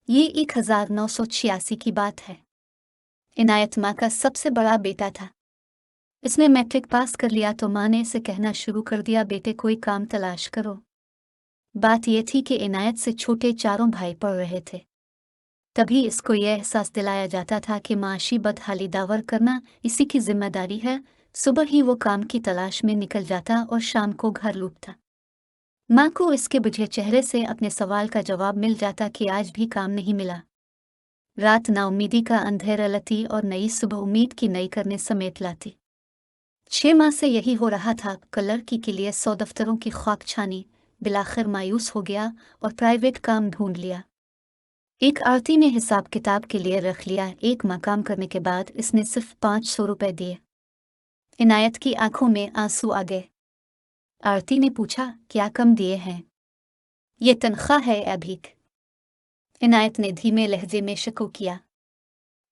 ये 1986 की बात है। इनायत माँ का सबसे बड़ा बेटा था। इसने मैट्रिक पास कर लिया तो माँ ने इसे कहना शुरू कर दिया, बेटे कोई काम तलाश करो। बात यह थी कि इनायत से छोटे चारों भाई पढ़ रहे थे। तभी इसको यह एहसास दिलाया जाता था कि माशी बदहाली दावर करना इसी की जिम्मेदारी है। सुबह ही वो काम की तलाश में निकल जाता और शाम को घर लौटता। माँ को इसके बुझे चेहरे से अपने सवाल का जवाब मिल जाता कि आज भी काम नहीं मिला। रात नाउम्मीदी का अंधेरा लती और नई सुबह उम्मीद की नई करने समेत लाती। 6 माह से यही हो रहा था। कलर के लिए 100 दफ्तरों की ख्वाक छानी, बिलाखिर मायूस हो गया और प्राइवेट काम ढूंढ लिया। एक आरती ने हिसाब किताब के लिए रख लिया। एक माह काम करने के बाद इसने सिर्फ 500 रुपए दिए। इनायत की आंखों में आंसू आ गए। आरती ने पूछा, क्या कम दिए हैं? ये तनख्वाह है अभीक। इनायत ने धीमे लहजे में शको किया।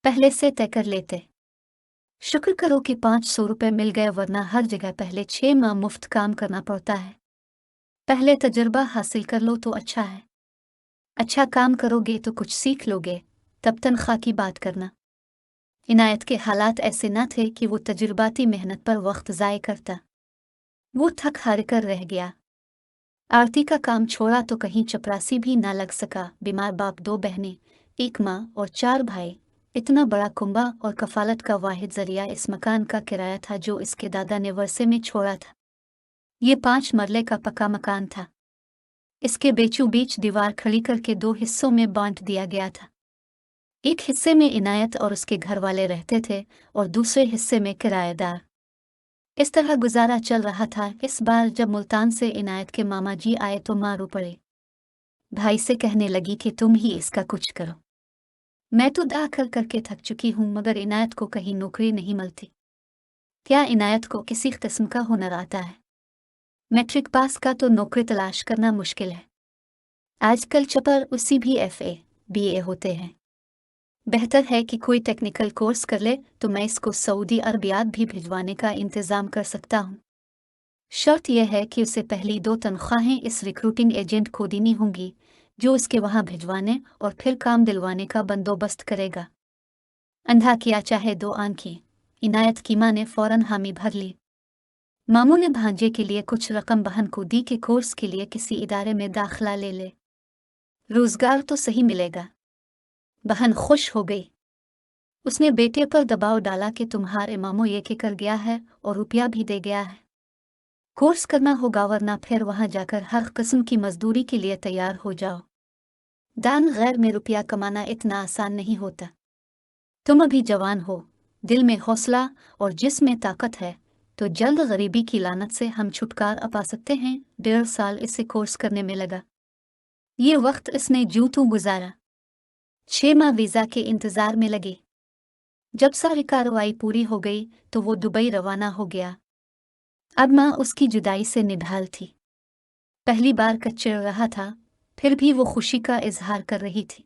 पहले से तय कर लेते। शुक्र करो कि 500 रुपए मिल गए, वरना हर जगह पहले 6 माह मुफ्त काम करना पड़ता है। पहले तजुर्बा हासिल कर लो तो अच्छा है। अच्छा काम करोगे तो कुछ सीख लोगे, तब तनख्वाह की बात करना। इनायत के हालात ऐसे न थे कि वो तजुर्बाती मेहनत पर वक्त ज़ाय करता। वो थक हार कर रह गया। आरती का काम छोड़ा तो कहीं चपरासी भी ना लग सका। बीमार बाप, 2 बहनें, एक माँ और 4 भाई। इतना बड़ा कुंबा और कफालत का वाहिद जरिया इस मकान का किराया था जो इसके दादा ने वर्षे में छोड़ा था। ये 5 मरले का पक्का मकान था। इसके बीचों बीच दीवार खड़ी करके 2 हिस्सों में बांट दिया गया था। एक हिस्से में इनायत और उसके घर वाले रहते थे और दूसरे हिस्से में किराएदार। इस तरह गुजारा चल रहा था। इस बार जब मुल्तान से इनायत के मामा जी आए तो माँ रो पड़े। भाई से कहने लगी कि तुम ही इसका कुछ करो। मैं तो दाखिल करके थक चुकी हूँ, मगर इनायत को कहीं नौकरी नहीं मिलती। क्या इनायत को किसी किस्म का हुनर आता है? मैट्रिक पास का तो नौकरी तलाश करना मुश्किल है। आजकल चपर उसी भी FA BA होते हैं। बेहतर है कि कोई टेक्निकल कोर्स कर ले तो मैं इसको सऊदी अरबियात भी भिजवाने का इंतज़ाम कर सकता हूँ। शर्त यह है कि उसे पहली 2 तनख्वाहें इस रिक्रूटिंग एजेंट को देनी होंगी, जो उसके वहाँ भिजवाने और फिर काम दिलवाने का बंदोबस्त करेगा। अंधा किया चाहे 2 आंखें। इनायत की माँ ने फौरन हामी भर ली। मामू ने भांजे के लिए कुछ रकम बहन को दी कि कोर्स के लिए किसी इदारे में दाखिला ले ले, रोजगार तो सही मिलेगा। बहन खुश हो गई। उसने बेटे पर दबाव डाला कि तुम्हारे मामू ये के कर गया है और रुपया भी दे गया है। कोर्स करना होगा, वरना फिर वहां जाकर हर किस्म की मजदूरी के लिए तैयार हो जाओ। दान गैर में रुपया कमाना इतना आसान नहीं होता। तुम अभी जवान हो, दिल में हौसला और जिस्म में ताकत है, तो जल्द गरीबी की लानत से हम छुटकारा पा सकते हैं। 1.5 साल इसे कोर्स करने में लगा। ये वक्त इसने जूतों गुजारा। 6 माह वीज़ा के इंतज़ार में लगे। जब सारी कार्रवाई पूरी हो गई तो वो दुबई रवाना हो गया। अब माँ उसकी जुदाई से निढाल थी। पहली बार कच्चे रहा था, फिर भी वो खुशी का इजहार कर रही थी।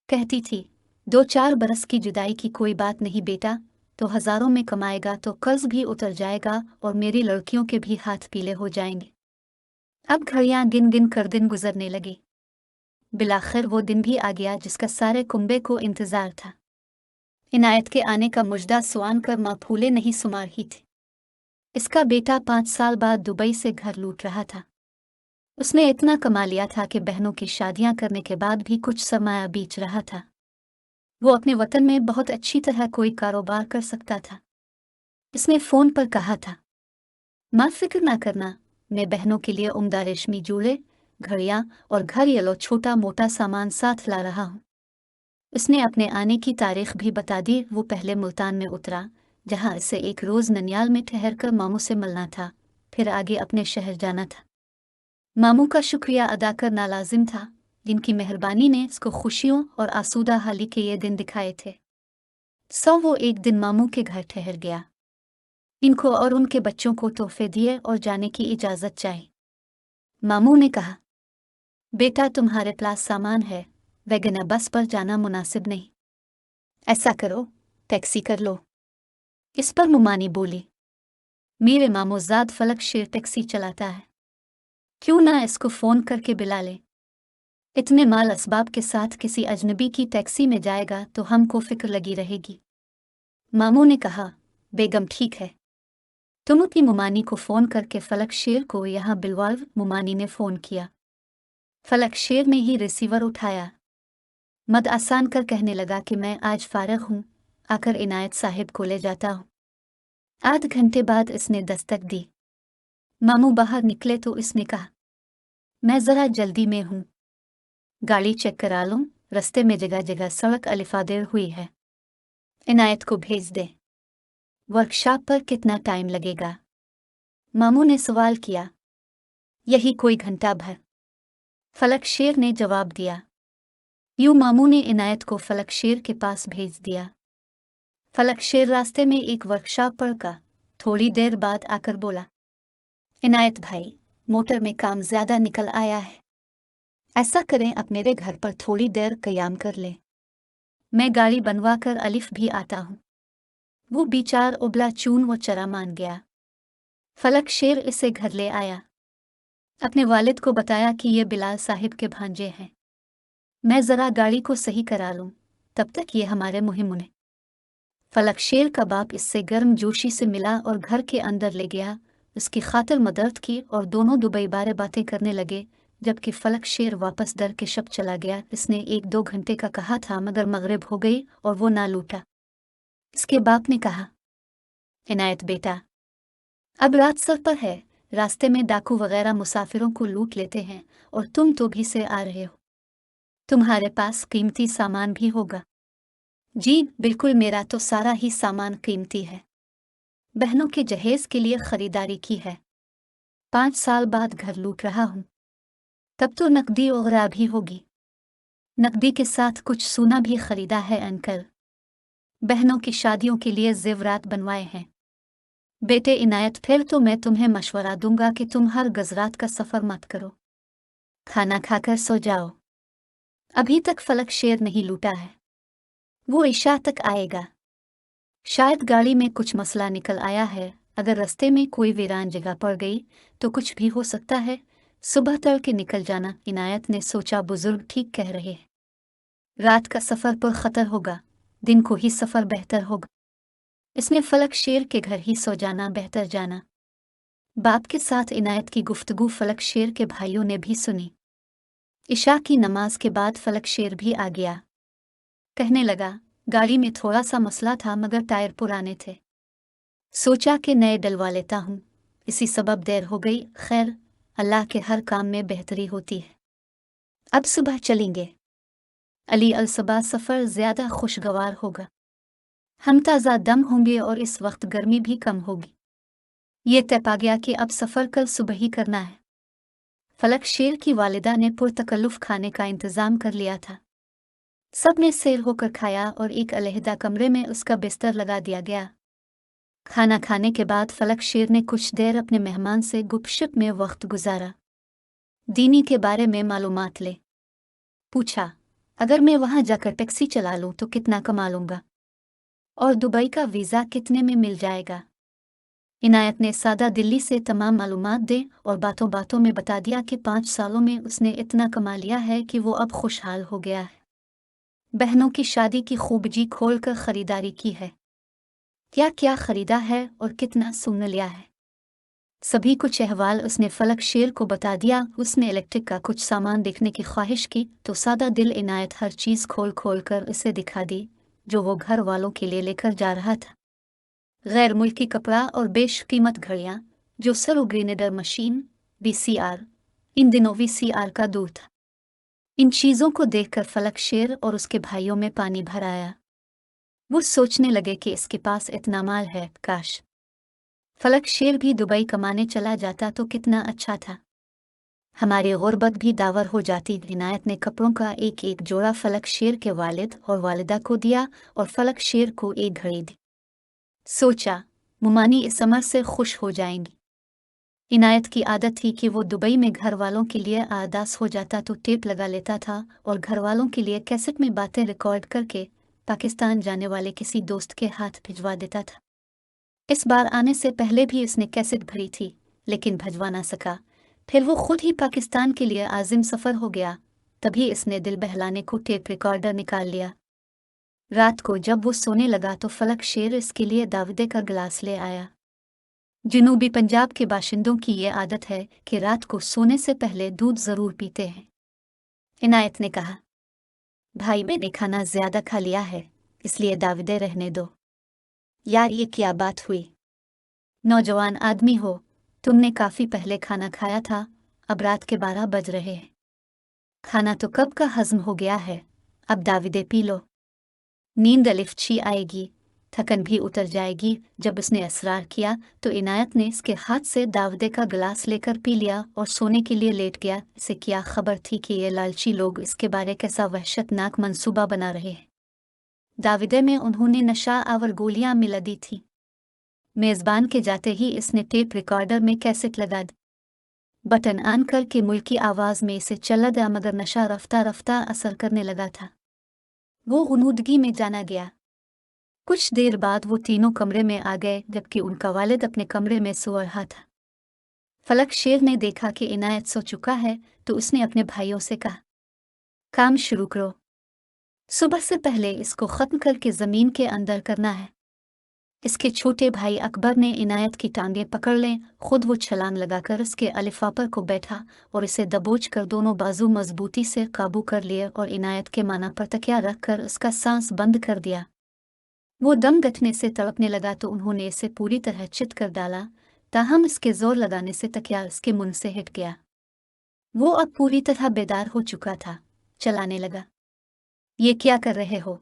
कहती थी, 2-4 बरस की जुदाई की कोई बात नहीं बेटा, तो हजारों में कमाएगा तो कर्ज भी उतर जाएगा और मेरी लड़कियों के भी हाथ पीले हो जाएंगे। अब घड़ियां गिन गिन कर दिन गुजरने लगी। बिलाखिर वो दिन भी आ गया जिसका सारे कुंबे को इंतजार था। इनायत के आने का मुजदा सुआन कर माँ फूले नहीं सुमा रही थी। इसका बेटा 5 साल बाद दुबई से घर लूट रहा था। उसने इतना कमा लिया था कि बहनों की शादियां करने के बाद भी कुछ सरमाया बीच रहा था। वो अपने वतन में बहुत अच्छी तरह कोई कारोबार कर सकता था। इसने फोन पर कहा था, माँ फिक्र ना करना, मैं बहनों के लिए उम्दा रेशमी जूड़े, घड़ियां और घर येलो छोटा मोटा सामान साथ ला रहा हूँ। उसने अपने आने की तारीख भी बता दी। वो पहले मुल्तान में उतरा, जहाँ इसे एक रोज़ ननियाल में ठहरकर मामू से मिलना था, फिर आगे अपने शहर जाना था। मामू का शुक्रिया अदा करना लाजिम था, जिनकी मेहरबानी ने इसको खुशियों और आसूदा हाली के ये दिन दिखाए थे। वो एक दिन मामू के घर ठहर गया। इनको और उनके बच्चों को तोहफे दिए और जाने की इजाज़त चाही। मामू ने कहा, बेटा तुम्हारे पास सामान है, वैगन बस पर जाना मुनासिब नहीं। ऐसा करो, टैक्सी कर लो। इस पर मुमानी बोली, मेरे मामूजाद फलक शेर टैक्सी चलाता है, क्यों ना इसको फ़ोन करके बुला ले। इतने माल असबाब के साथ किसी अजनबी की टैक्सी में जाएगा तो हमको फिक्र लगी रहेगी। मामू ने कहा, बेगम ठीक है। तुम अपनी मुमानी को फ़ोन करके फलक शेर को यहाँ बिलवाल। मुमानी ने फ़ोन किया। फलक शेर ने ही रिसीवर उठाया। मद आसान कर कहने लगा कि मैं आज फारग हूँ, आकर इनायत साहिब को ले जाता हूँ। आध घंटे बाद इसने दस्तक दी। मामू बाहर निकले तो इसने कहा, मैं ज़रा जल्दी में हूँ, गाड़ी चेक करा लूँ। रस्ते में जगह जगह सड़क अलिफादेर हुई है। इनायत को भेज दे। वर्कशॉप पर कितना टाइम लगेगा? मामू ने सवाल किया। यही कोई घंटा भर, फलक शेर ने जवाब दिया। यूं मामू ने इनायत को फलक शेर के पास भेज दिया। फलक शेर रास्ते में एक वर्कशॉप पर का थोड़ी देर बाद आकर बोला, इनायत भाई, मोटर में काम ज़्यादा निकल आया है। ऐसा करें अब मेरे घर पर थोड़ी देर क़याम कर ले, मैं गाड़ी बनवा कर अलिफ भी आता हूँ। वो बेचार उबला चून वो चरा मान गया। फलक शेर इसे घर ले आया। अपने वालिद को बताया कि ये बिलाल साहिब के भांजे हैं, मैं ज़रा गाड़ी को सही करा लूँ, तब तक ये हमारे मुहिम उन्हें। फलक शेर का बाप इससे गर्म जोशी से मिला और घर के अंदर ले गया, उसकी खातिर मदद की और दोनों दुबई बारे बातें करने लगे। जबकि फलक शेर वापस दर के शब चला गया। इसने 1-2 घंटे का कहा था मगर मगरिब हो गई और वो ना लूटा। इसके बाप ने कहा, इनायत बेटा, अब रात सर पर है, रास्ते में डाकू वगैरह मुसाफिरों को लूट लेते हैं और तुम तो भी से आ रहे हो, तुम्हारे पास कीमती सामान भी होगा। जी बिल्कुल, मेरा तो सारा ही सामान कीमती है, बहनों के जहेज के लिए खरीदारी की है। 5 साल बाद घर लूट रहा हूँ, तब तो नकदी वगैरह भी होगी। नकदी के साथ कुछ सोना भी खरीदा है अंकल, बहनों की शादियों के लिए जेवरात बनवाए हैं। बेटे इनायत, फिर तो मैं तुम्हें मशवरा दूंगा कि तुम हर गजरात का सफ़र मत करो, खाना खाकर सो जाओ। अभी तक फलक शेर नहीं लूटा है, वो इशा तक आएगा। शायद गाड़ी में कुछ मसला निकल आया है, अगर रास्ते में कोई वीरान जगह पड़ गई तो कुछ भी हो सकता है। सुबह तड़के निकल जाना। इनायत ने सोचा, बुजुर्ग ठीक कह रहे हैं, रात का सफ़र पर ख़तर होगा, दिन को ही सफ़र बेहतर होगा। इसमें फलक शेर के घर ही सो जाना बेहतर जाना। बाप के साथ इनायत की गुफ्तगू फलक शेर के भाइयों ने भी सुनी। इशा की नमाज के बाद फलक शेर भी आ गया। कहने लगा, गाड़ी में थोड़ा सा मसला था मगर टायर पुराने थे, सोचा कि नए डलवा लेता हूँ, इसी सबब देर हो गई। खैर, अल्लाह के हर काम में बेहतरी होती है। अब सुबह चलेंगे, अली अलसबा सफ़र ज़्यादा खुशगवार होगा, हम ताज़ा दम होंगे और इस वक्त गर्मी भी कम होगी। ये तय पा गया कि अब सफ़र कल सुबह ही करना है। फलक शेर की वालिदा ने पुरतकल्लुफ़ खाने का इंतज़ाम कर लिया था। सब ने सैर होकर खाया और एक अलहदा कमरे में उसका बिस्तर लगा दिया गया। खाना खाने के बाद फलक शेर ने कुछ देर अपने मेहमान से गुपशप में वक्त गुजारा। दीनी के बारे में मालूमात ले पूछा, अगर मैं वहाँ जाकर टैक्सी चला लूँ तो कितना कमा लूँगा और दुबई का वीज़ा कितने में मिल जाएगा। इनायत ने सादा दिल्ली से तमाम मालूमात दे और बातों बातों में बता दिया कि 5 सालों में उसने इतना कमा लिया है कि वो अब खुशहाल हो गया है। बहनों की शादी की खूब जी खोल कर ख़रीदारी की है, क्या क्या ख़रीदा है और कितना सुन लिया है, सभी कुछ अहवाल उसने फलक शेर को बता दिया। उसने इलेक्ट्रिक का कुछ सामान देखने की ख्वाहिश की तो सादा दिल इनायत हर चीज़ खोल खोल कर उसे दिखा दी जो वो घर वालों के लिए लेकर जा रहा था। गैर मुल्की कपड़ा और बेशकीमत घड़ियाँ, जो सरो ग्रेनेडर मशीन VCR, इन दिनों VCR का दौर था। इन चीज़ों को देखकर फलक शेर और उसके भाइयों में पानी भर आया। वो सोचने लगे कि इसके पास इतना माल है, काश फलक शेर भी दुबई कमाने चला जाता तो कितना अच्छा था, हमारी गुर्बत भी दावर हो जाती। इनायत ने कपड़ों का एक एक जोड़ा फलक शेर के वालिद और वालिदा को दिया और फलक शेर को एक घड़ी दी। सोचा, मुमानी इस अमर से खुश हो जाएंगी। इनायत की आदत थी कि वो दुबई में घर वालों के लिए आदास हो जाता तो टेप लगा लेता था और घर वालों के लिए कैसेट में बातें रिकॉर्ड करके पाकिस्तान जाने वाले किसी दोस्त के हाथ भिजवा देता था। इस बार आने से पहले भी उसने कैसेट भरी थी लेकिन भिजवा ना सका। फिर वो खुद ही पाकिस्तान के लिए आजिम सफ़र हो गया। तभी इसने दिल बहलाने को टेप रिकॉर्डर निकाल लिया। रात को जब वो सोने लगा तो फलक शेर इसके लिए दावदे का गिलास ले आया। जनूबी पंजाब के बाशिंदों की ये आदत है कि रात को सोने से पहले दूध जरूर पीते हैं। इनायत ने कहा, भाई मैंने खाना ज्यादा खा लिया है, इसलिए दावदे रहने दो। यार ये क्या बात हुई? नौजवान आदमी हो, तुमने काफी पहले खाना खाया था, अब रात के 12 बज रहे हैं। खाना तो कब का हजम हो गया है, अब दावदे पी लो। नींद अलिफ्ची आएगी, थकन भी उतर जाएगी। जब उसने असरार किया तो इनायत ने इसके हाथ से दावदे का गिलास लेकर पी लिया और सोने के लिए लेट गया। इसे क्या खबर थी कि ये लालची लोग इसके बारे कैसा वहशतनाक मंसूबा बना रहे हैं। दावदे में उन्होंने नशा आवर गोलियां मिला दी थी। मेज़बान के जाते ही इसने टेप रिकॉर्डर में कैसेट लगा दी। बटन ऑन करके मुल्की आवाज़ में इसे चला गया, मगर नशा रफ्ता रफ्ता असर करने लगा था। वो गुनूदगी में जाना गया। कुछ देर बाद वो तीनों कमरे में आ गए, जबकि उनका वालिद अपने कमरे में सो रहा था। फलक शेर ने देखा कि इनायत सो चुका है तो उसने अपने भाइयों से कहा, काम शुरू करो, सुबह से पहले इसको ख़त्म करके ज़मीन के अंदर करना है। इसके छोटे भाई अकबर ने इनायत की टांगें पकड़ लें, खुद वो छलांग लगाकर उसके अलिफापर को बैठा और इसे दबोच कर दोनों बाजू मजबूती से काबू कर लिए और इनायत के माना पर तकिया रखकर उसका सांस बंद कर दिया। वो दम घटने से तड़पने लगा तो उन्होंने इसे पूरी तरह चित कर डाला, ताहम इसके जोर लगाने से तकिया उसके मुंह से हट गया। वो अब पूरी तरह बेदार हो चुका था, चलाने लगा। ये क्या कर रहे हो,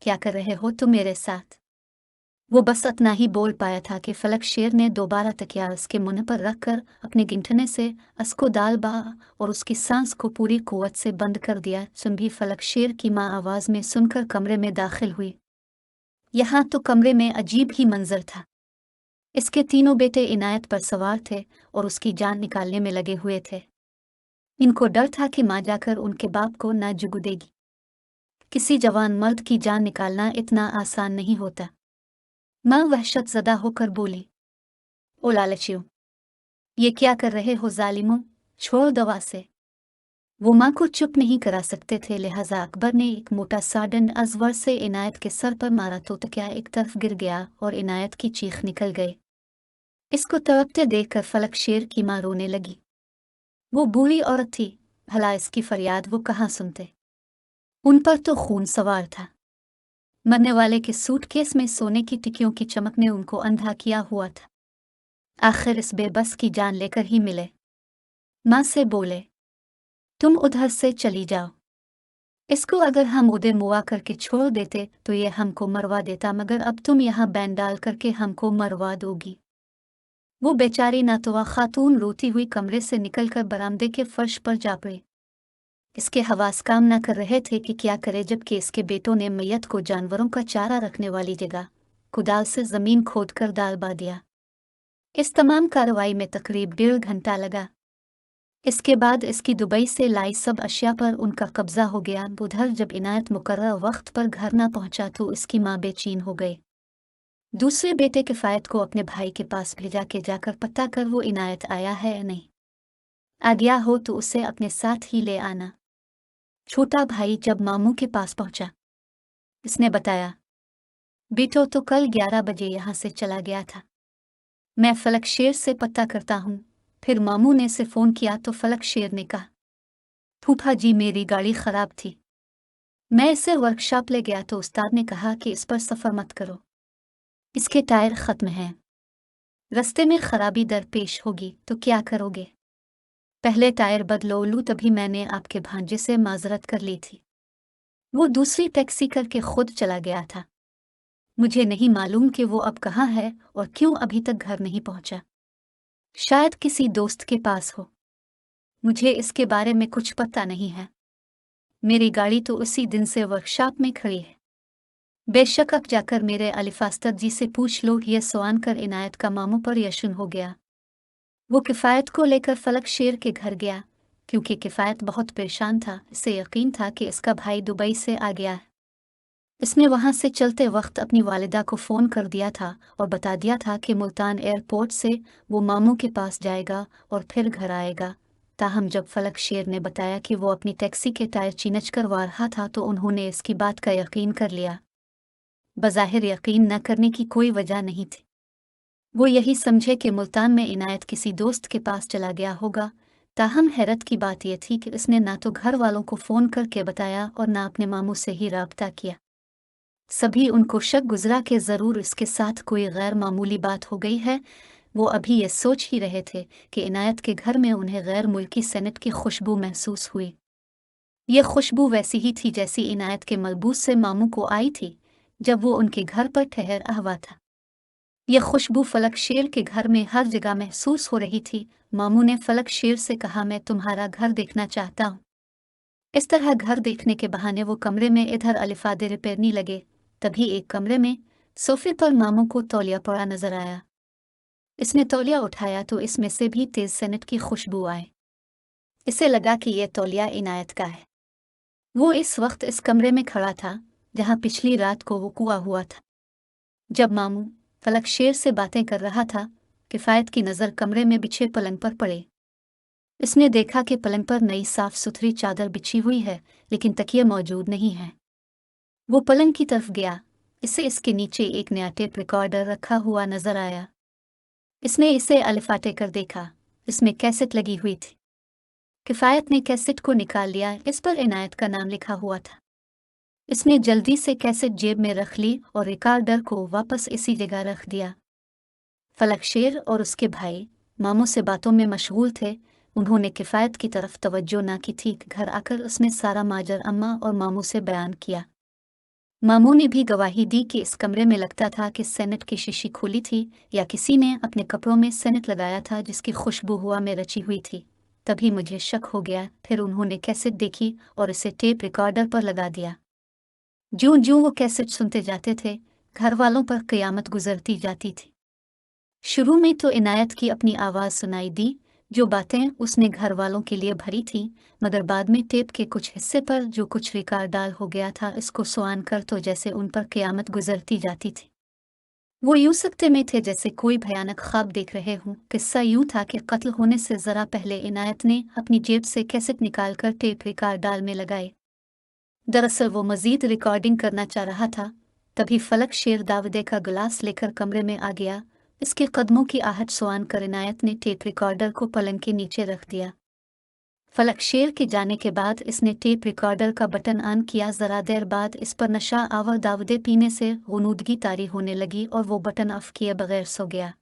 क्या कर रहे हो तुम मेरे साथ? वो बस इतना ही बोल पाया था कि फलक शेर ने दोबारा तकिया उसके मुंह पर रखकर अपने गिंठने से उसको दाल बहा और उसकी सांस को पूरी कुव्वत से बंद कर दिया। सुन भी फलक शेर की माँ आवाज़ में सुनकर कमरे में दाखिल हुई। यहाँ तो कमरे में अजीब ही मंजर था। इसके तीनों बेटे इनायत पर सवार थे और उसकी जान निकालने में लगे हुए थे। इनको डर था कि माँ जाकर उनके बाप को ना जुगू देगी। किसी जवान मर्द की जान निकालना इतना आसान नहीं होता। माँ वहशत ज़दा होकर बोली, ओ लालचियों, ये क्या कर रहे हो जालिमों, छोड़ दवा से। वो माँ को चुप नहीं करा सकते थे, लिहाजा अकबर ने एक मोटा सा डंड अजवर से इनायत के सर पर मारा तो तकिया एक तरफ गिर गया और इनायत की चीख निकल गई। इसको तड़पते देखकर फलक शेर की माँ रोने लगी। वो बूढ़ी औरत थी, भला इसकी फरियाद वो कहाँ सुनते। उन पर तो खून सवार था। मरने वाले के सूटकेस में सोने की टिकियों की चमक ने उनको अंधा किया हुआ था। आखिर इस बेबस की जान लेकर ही मिले। माँ से बोले, तुम उधर से चली जाओ। इसको अगर हम उधर मुआ करके छोड़ देते तो ये हमको मरवा देता, मगर अब तुम यहाँ बैन डाल करके हमको मरवा दोगी। वो बेचारी नातवा खातून रोती हुई कमरे से निकलकर बरामदे के फर्श पर जा पड़ी। इसके हवास काम न कर रहे थे कि क्या करे, जबकि इसके बेटों ने मैयत को जानवरों का चारा रखने वाली जगह कुदाल से ज़मीन खोद कर डाल बा दिया। इस तमाम कार्रवाई में तकरीब 1.5 घंटा लगा। इसके बाद इसकी दुबई से लाई सब अशिया पर उनका कब्जा हो गया। उधर जब इनायत मुकर्रर वक्त पर घर न पहुंचा तो इसकी माँ बेचैन हो गई। दूसरे बेटे किफ़ायत को अपने भाई के पास भेजा के जाकर पता कर वो इनायत आया है या नहीं। आ गया हो तो उसे अपने साथ ही ले आना। छोटा भाई जब मामू के पास पहुंचा, इसने बताया, बेटो तो कल 11 बजे यहाँ से चला गया था। मैं फलक शेर से पता करता हूँ। फिर मामू ने से फ़ोन किया तो फलक शेर ने कहा, फूफा जी मेरी गाड़ी ख़राब थी, मैं इसे वर्कशॉप ले गया तो उस्ताद ने कहा कि इस पर सफ़र मत करो, इसके टायर ख़त्म हैं, रास्ते में ख़राबी दरपेश होगी तो क्या करोगे? पहले टायर बदलो लूँ, तभी मैंने आपके भांजे से माजरत कर ली थी। वो दूसरी टैक्सी करके खुद चला गया था। मुझे नहीं मालूम कि वो अब कहाँ है और क्यों अभी तक घर नहीं पहुंचा। शायद किसी दोस्त के पास हो। मुझे इसके बारे में कुछ पता नहीं है। मेरी गाड़ी तो उसी दिन से वर्कशॉप में खड़ी है। बेशक अब जाकर मेरे अलिफास्तर जी से पूछ लो। यह सवान कर इनायत का मामू पर यशुन हो गया। वो किफ़ायत को लेकर फलक शेर के घर गया, क्योंकि किफ़ायत बहुत परेशान था। इसे यकीन था कि इसका भाई दुबई से आ गया है। इसने वहाँ से चलते वक्त अपनी वालिदा को फ़ोन कर दिया था और बता दिया था कि मुल्तान एयरपोर्ट से वो मामू के पास जाएगा और फिर घर आएगा, ताहम जब फलक शेर ने बताया कि वो अपनी टैक्सी के टायर चीनच करवा रहा था तो उन्होंने इसकी बात का यकीन कर लिया। बज़ाहिर यकीन न करने की कोई वजह नहीं थी। वो यही समझे कि मुल्तान में इनायत किसी दोस्त के पास चला गया होगा। ताहम हैरत की बात यह थी कि उसने ना तो घर वालों को फ़ोन करके बताया और ना अपने मामू से ही राब्ता किया। सभी उनको शक गुजरा कि ज़रूर इसके साथ कोई गैर मामूली बात हो गई है। वो अभी ये सोच ही रहे थे कि इनायत के घर में उन्हें गैर मुल्की सेनेट की खुशबू महसूस हुई। ये खुशबू वैसी ही थी जैसी इनायत के मलबूस से मामू को आई थी जब वो उनके घर पर ठहर हुआ था। यह खुशबू फलक शेर के घर में हर जगह महसूस हो रही थी। मामू ने फलक शेर से कहा, मैं तुम्हारा घर देखना चाहता हूँ। इस तरह घर देखने के बहाने वो कमरे में इधर अलिफादे रिपेयरनी लगे। तभी एक कमरे में सोफे पर मामू को तौलिया पड़ा नजर आया। इसने तौलिया उठाया तो इसमें से भी तेज सेनेट की खुशबू आए। इसे लगा कि यह तौलिया इनायत का है। वो इस वक्त इस कमरे में खड़ा था जहाँ पिछली रात को वक़ुआ हुआ था। जब मामू फलक शेर से बातें कर रहा था, किफ़ायत की नज़र कमरे में बिछे पलंग पर पड़े। इसने देखा कि पलंग पर नई साफ सुथरी चादर बिछी हुई है, लेकिन तकिया मौजूद नहीं है। वो पलंग की तरफ गया। इसे इसके नीचे एक नया टेप रिकॉर्डर रखा हुआ नजर आया। इसने इसे अलिफाटे कर देखा। इसमें कैसेट लगी हुई थी। किफ़ायत ने कैसेट को निकाल लिया। इस पर इनायत का नाम लिखा हुआ था। इसने जल्दी से कैसेट जेब में रख ली और रिकॉर्डर को वापस इसी जगह रख दिया। फलक शेर और उसके भाई मामू से बातों में मशगूल थे। उन्होंने किफ़ायत की तरफ तवज्जो ना की थी। घर आकर उसने सारा माजर अम्मा और मामू से बयान किया। मामू ने भी गवाही दी कि इस कमरे में लगता था कि सेनेट की शीशी खुली थी या किसी ने अपने कपड़ों में सेनेट लगाया था जिसकी खुशबू हवा में रची हुई थी। तभी मुझे शक हो गया। फिर उन्होंने कैसेट देखी और इसे टेप रिकॉर्डर पर लगा दिया। जूं जूं वो कैसेट सुनते जाते थे, घर वालों पर क़यामत गुजरती जाती थी। शुरू में तो इनायत की अपनी आवाज़ सुनाई दी, जो बातें उसने घर वालों के लिए भरी थी, मगर बाद में टेप के कुछ हिस्से पर जो कुछ रिकॉर्डाल हो गया था, इसको सुन कर तो जैसे उन पर क़यामत गुजरती जाती थी। वो यूं सकते में थे जैसे कोई भयानक ख्वाब देख रहे हों। किस्सा यूं था कि कत्ल होने से ज़रा पहले इनायत ने अपनी जेब से कैसेट निकाल कर टेप रिकॉर्डाल में लगाए। दरअसल वो मज़ीद रिकॉर्डिंग करना चाह रहा था। तभी फलक शेर दावदे का गिलास लेकर कमरे में आ गया। इसके कदमों की आहट सुन कर इनायत ने टेप रिकॉर्डर को पलंग के नीचे रख दिया। फलक शेर के जाने के बाद इसने टेप रिकॉर्डर का बटन ऑन किया। ज़रा देर बाद इस पर नशा आवर दावदे पीने से गुनूदगी तारी होने लगी और वो बटन ऑफ किए बगैर सो गया।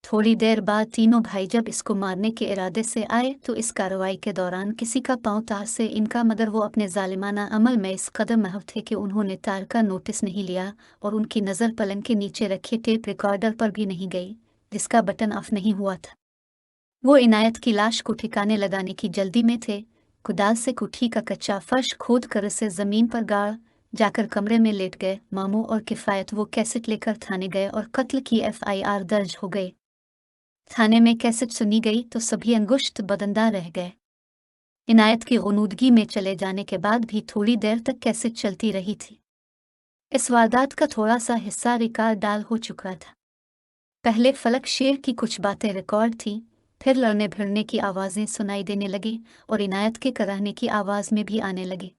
थोड़ी देर बाद तीनों भाई जब इसको मारने के इरादे से आए तो इस कार्रवाई के दौरान किसी का पांव तार से इनका, मगर वो अपने जालिमाना अमल में इस कदर महव थे कि उन्होंने तार का नोटिस नहीं लिया और उनकी नज़र पलंग के नीचे रखे टेप रिकॉर्डर पर भी नहीं गई जिसका बटन ऑफ नहीं हुआ था। वो इनायत की लाश को ठिकाने लगाने की जल्दी में थे। कुदाल से कुठी का कच्चा फर्श खोद कर इसे ज़मीन पर गाड़ जाकर कमरे में लेट गए। मामू और किफ़ायत वो कैसेट लेकर थाने गए और कत्ल की FIR दर्ज हो गई। थाने में कैसेट सुनी गई तो सभी अंगुश्त बदंदा रह गए। इनायत की गुनूदगी में चले जाने के बाद भी थोड़ी देर तक कैसेट चलती रही थी। इस वारदात का थोड़ा सा हिस्सा रिकॉर्ड डाल हो चुका था। पहले फलक शेर की कुछ बातें रिकॉर्ड थी, फिर लड़ने भिड़ने की आवाज़ें सुनाई देने लगी और इनायत के कराहने की आवाज़ में भी आने लगी।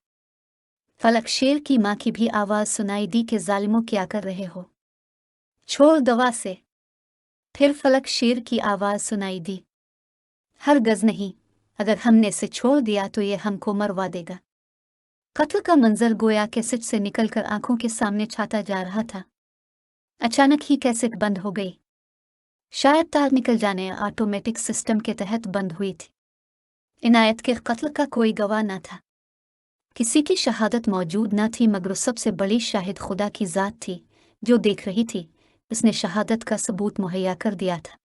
फलक शेर की माँ की भी आवाज़ सुनाई दी कि जालिमों क्या कर रहे हो, छोड़ दवा से। फिर फलक शेर की आवाज़ सुनाई दी, हरगज़ नहीं, अगर हमने इसे छोड़ दिया तो ये हमको मरवा देगा। कत्ल का मंजर गोया कैसेट से निकलकर आंखों के सामने छाता जा रहा था। अचानक ही कैसेट बंद हो गई। शायद तार निकल जाने ऑटोमेटिक सिस्टम के तहत बंद हुई थी। इनायत के कत्ल का कोई गवाह न था। किसी की शहादत मौजूद न थी, मगर सबसे बड़ी शाहिद खुदा की ज़ात थी जो देख रही थी। उसने शहादत का सबूत मुहैया कर दिया था।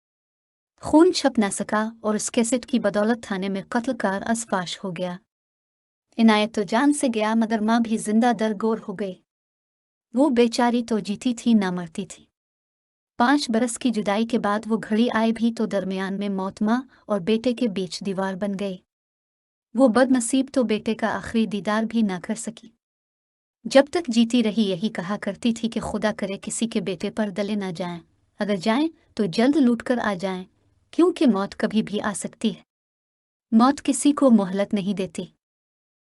खून छप न सका और उस कैसेट की बदौलत थाने में कत्लकार असफाश हो गया। इनायत तो जान से गया, मगर माँ भी जिंदा दरगोर हो गई। वो बेचारी तो जीती थी ना मरती थी। 5 बरस की जुदाई के बाद वो घड़ी आई भी तो दरमियान में मौत माँ और बेटे के बीच दीवार बन गई। वो बदनसीब तो बेटे का आखिरी दीदार भी ना कर सकी। जब तक जीती रही यही कहा करती थी कि खुदा करे किसी के बेटे पर दले ना जाएं, अगर जाएं तो जल्द लूट कर आ जाएं, क्योंकि मौत कभी भी आ सकती है। मौत किसी को मोहलत नहीं देती।